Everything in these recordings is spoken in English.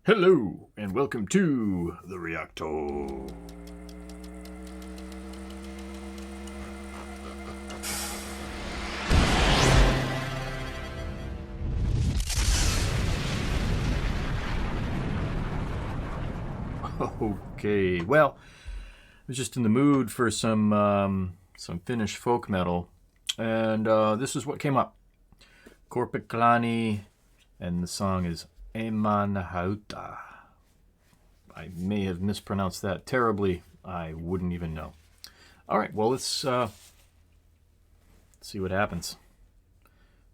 Hello, and welcome to the Reactor. Okay, well, I was just in the mood for some Finnish folk metal, and this is what came up. KORPIKLAANI, and the song is Ämmänhauta. I may have mispronounced that terribly. I wouldn't even know. All right, well, let's see what happens.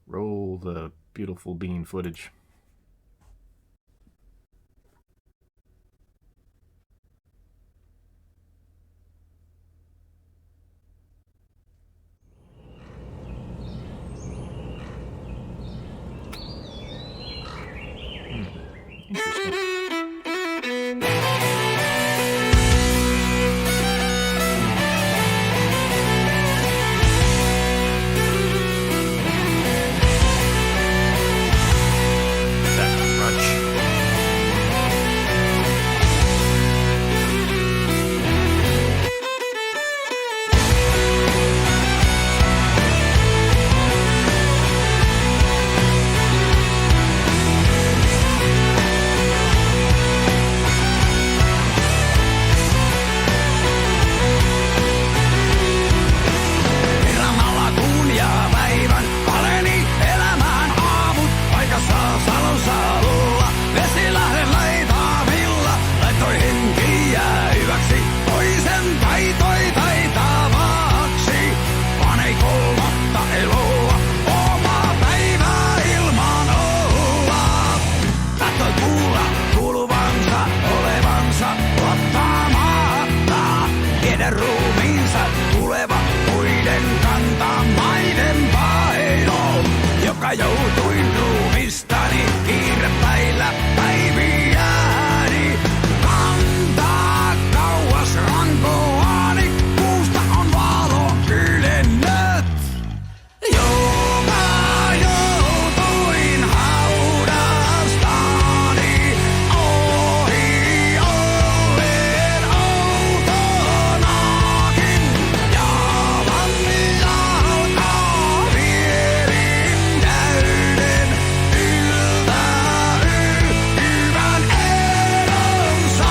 Roll the beautiful bean footage. Interesting. Ruumiinsa tuleva muiden kantamaiden paino, joka joutuin ruumistani kiirepäillä päiviäni. Kantaa kauas rankoani, puusta on valo ylennet. Joka joutuin haudastani ohi ollen outonakin. Ja vanniautaa vierin täyden yltä hyvän elonsa.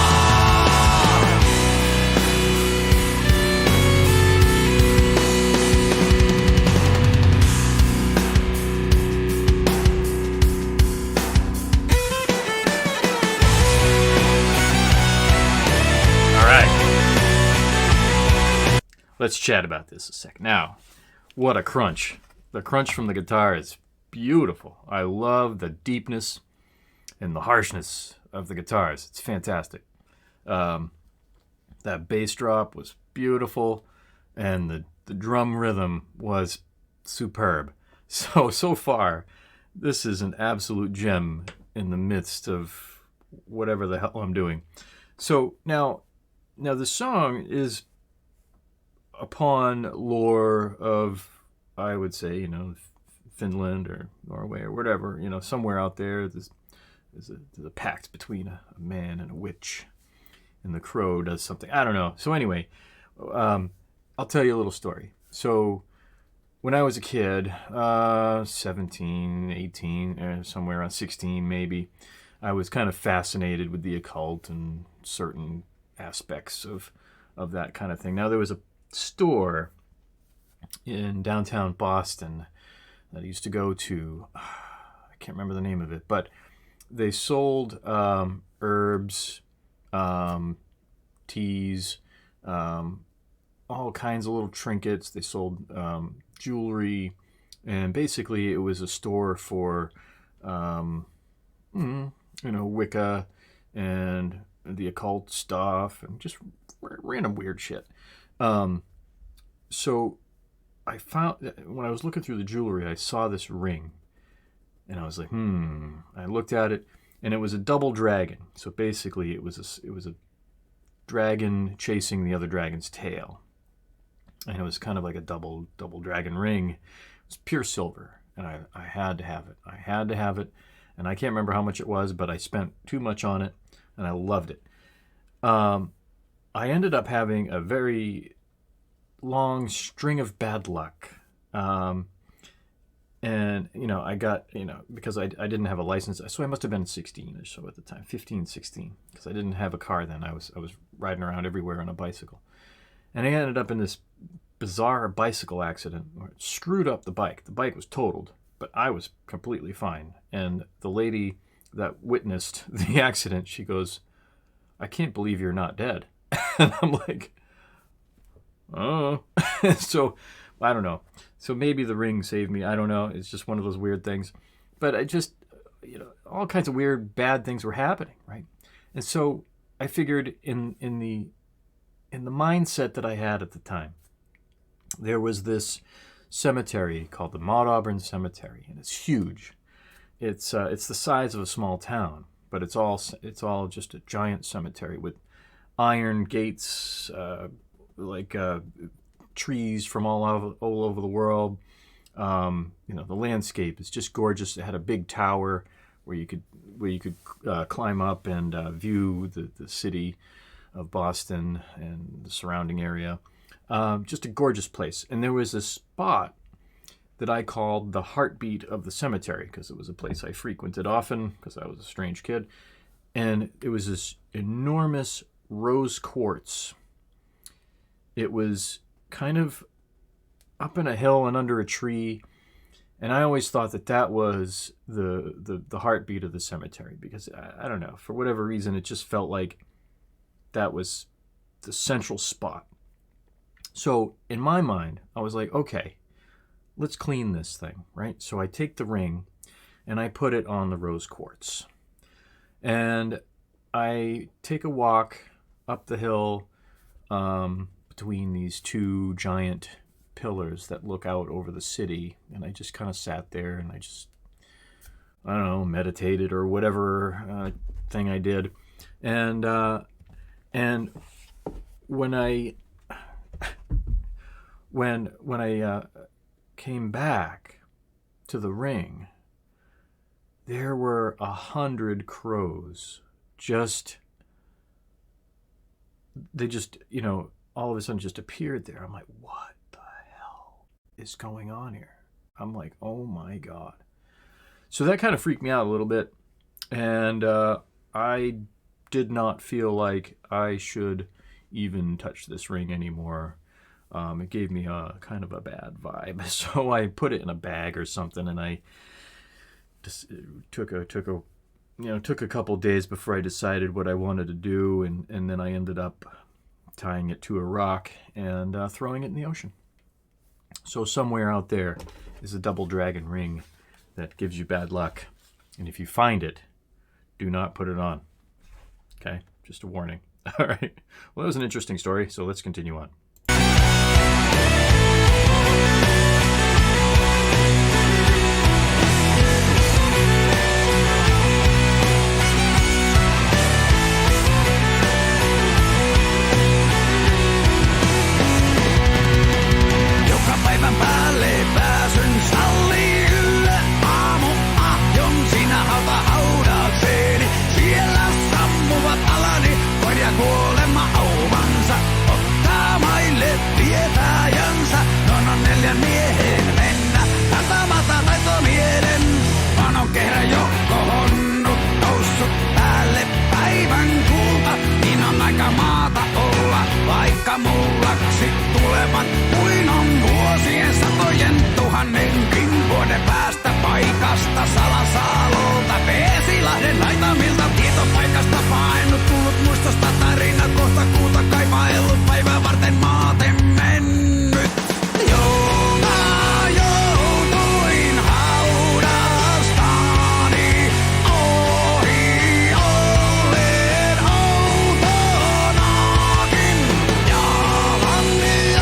All right. Let's chat about this a sec. Now, what a crunch. The crunch from the guitar is beautiful. I love the deepness and the harshness of the guitars. It's fantastic. That bass drop was beautiful, and the drum rhythm was superb. So far, this is an absolute gem in the midst of whatever the hell I'm doing. So now the song is upon lore of, I would say, Finland or Norway or whatever, somewhere out there. There's a pact between a man and a witch, and the crow does something. I don't know. So anyway, I'll tell you a little story. So when I was a kid, 17, 18, somewhere around 16 maybe, I was kind of fascinated with the occult and certain aspects of that kind of thing. Now, there was a store in downtown Boston that I used to go to. I can't remember the name of it, but they sold herbs, teas, all kinds of little trinkets. They sold jewelry, and basically it was a store for Wicca and the occult stuff and just random weird shit. So I found, when I was looking through the jewelry, I saw this ring, and I was like, I looked at it, and it was a double dragon. So basically it was a dragon chasing the other dragon's tail, and it was kind of like a double dragon ring. It was pure silver, and I had to have it. and I can't remember how much it was, but I spent too much on it, and I loved it. I ended up having a very long string of bad luck. And, I got, because I didn't have a license, so I must have been 16 or so at the time, 15, 16, because I didn't have a car then. I was riding around everywhere on a bicycle. And I ended up in this bizarre bicycle accident where it screwed up the bike. The bike was totaled, but I was completely fine. And the lady that witnessed the accident, she goes, "I can't believe you're not dead." And I'm like, oh. So, I don't know. So maybe the ring saved me. I don't know. It's just one of those weird things. But I just, all kinds of weird, bad things were happening, right? And so I figured in the mindset that I had at the time, there was this cemetery called the Maud Auburn Cemetery, and it's huge. It's the size of a small town, but it's all just a giant cemetery with iron gates, trees from all over the world. The landscape is just gorgeous. It had a big tower where you could climb up and view the city of Boston and the surrounding area. Just a gorgeous place. And there was this spot that I called the heartbeat of the cemetery, because it was a place I frequented often because I was a strange kid. And it was this enormous rose quartz. It was kind of up in a hill and under a tree, and I always thought that was the heartbeat of the cemetery, because I don't know, for whatever reason, it just felt like that was the central spot. So in my mind, I was like, okay, let's clean this thing, right? So I take the ring and I put it on the rose quartz, and I take a walk up the hill between these two giant pillars that look out over the city, and I just kind of sat there and I don't know, meditated or whatever thing I did, and when I came back to the ring, there were 100 crows. They just all of a sudden just appeared there. I'm like, what the hell is going on here? I'm like, oh my God. So that kind of freaked me out a little bit. And I did not feel like I should even touch this ring anymore. It gave me a kind of a bad vibe. So I put it in a bag or something, and I just took a couple days before I decided what I wanted to do, and then I ended up tying it to a rock and throwing it in the ocean. So somewhere out there is a double dragon ring that gives you bad luck. And if you find it, do not put it on. Okay? Just a warning. All right. Well, that was an interesting story, so let's continue on. Päivän päälle pääsyn salli yllä. Aamu ahjon sinä hauta haudakseeni. Siellä sammuvat alani, voin ja kuolema aumansa. Ottaa maille tietäjänsä. On 4 miehen mennä. Kantamata taitomielen. Vaan on kehrä jo kohonnut. Noussut päälle päivän kulta. Niin on aika maata olla. Vaikka mullaksi tulevat kuin on vuosien satojen tuhannenkin vuoden päästä paikasta Salasalolta. Peesilahden laitamilta tietopaikasta painut tullut muistosta tarinat kohta kuuta kaivaillut päivää varten maaten mennyt. Joutuin haudastani ohi olleen outonakin. Jalautaa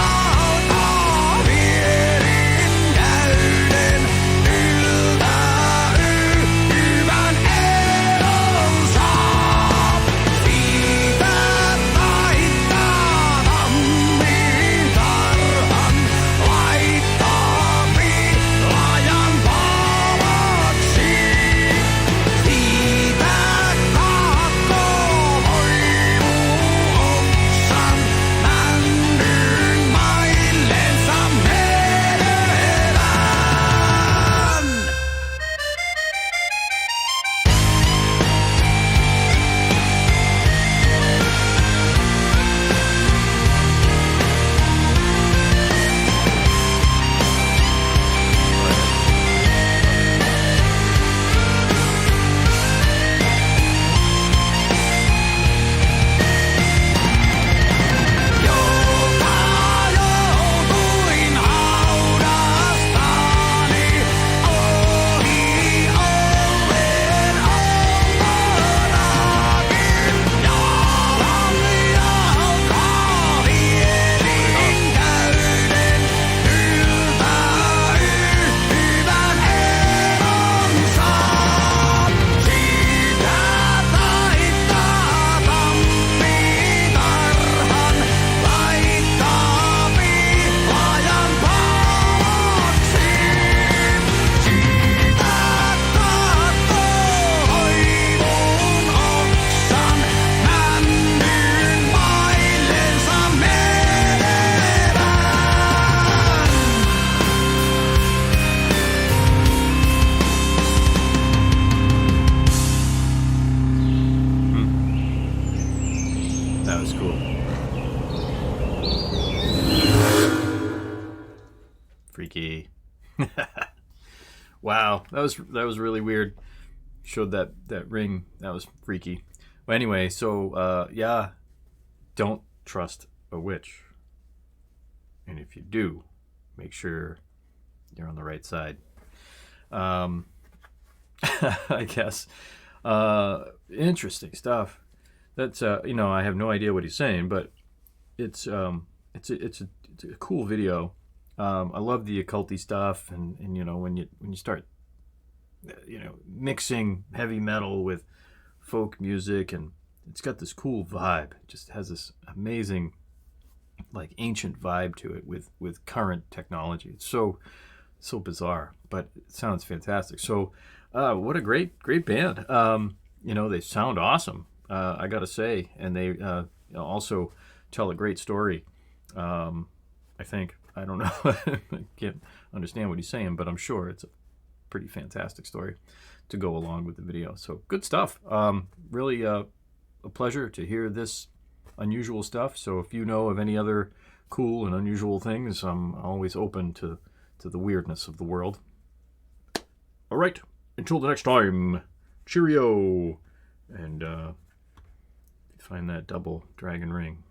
vierin käyden yltä hyvän elon was cool. Freaky. Wow, that was really weird. Showed that ring. That was freaky. Well, anyway, so yeah, don't trust a witch. And if you do, make sure you're on the right side. I guess. Interesting stuff. That's I have no idea what he's saying, but it's a cool video. I love the occulty stuff, and when you start mixing heavy metal with folk music, and it's got this cool vibe. It just has this amazing, like, ancient vibe to it with current technology. It's so bizarre, but it sounds fantastic. So what a great band. They sound awesome, I gotta say, and they also tell a great story. I think, I don't know, I can't understand what he's saying, but I'm sure it's a pretty fantastic story to go along with the video. So good stuff. Really a pleasure to hear this unusual stuff. So if you know of any other cool and unusual things, I'm always open to the weirdness of the world. All right, until the next time, cheerio. And find that double dragon ring.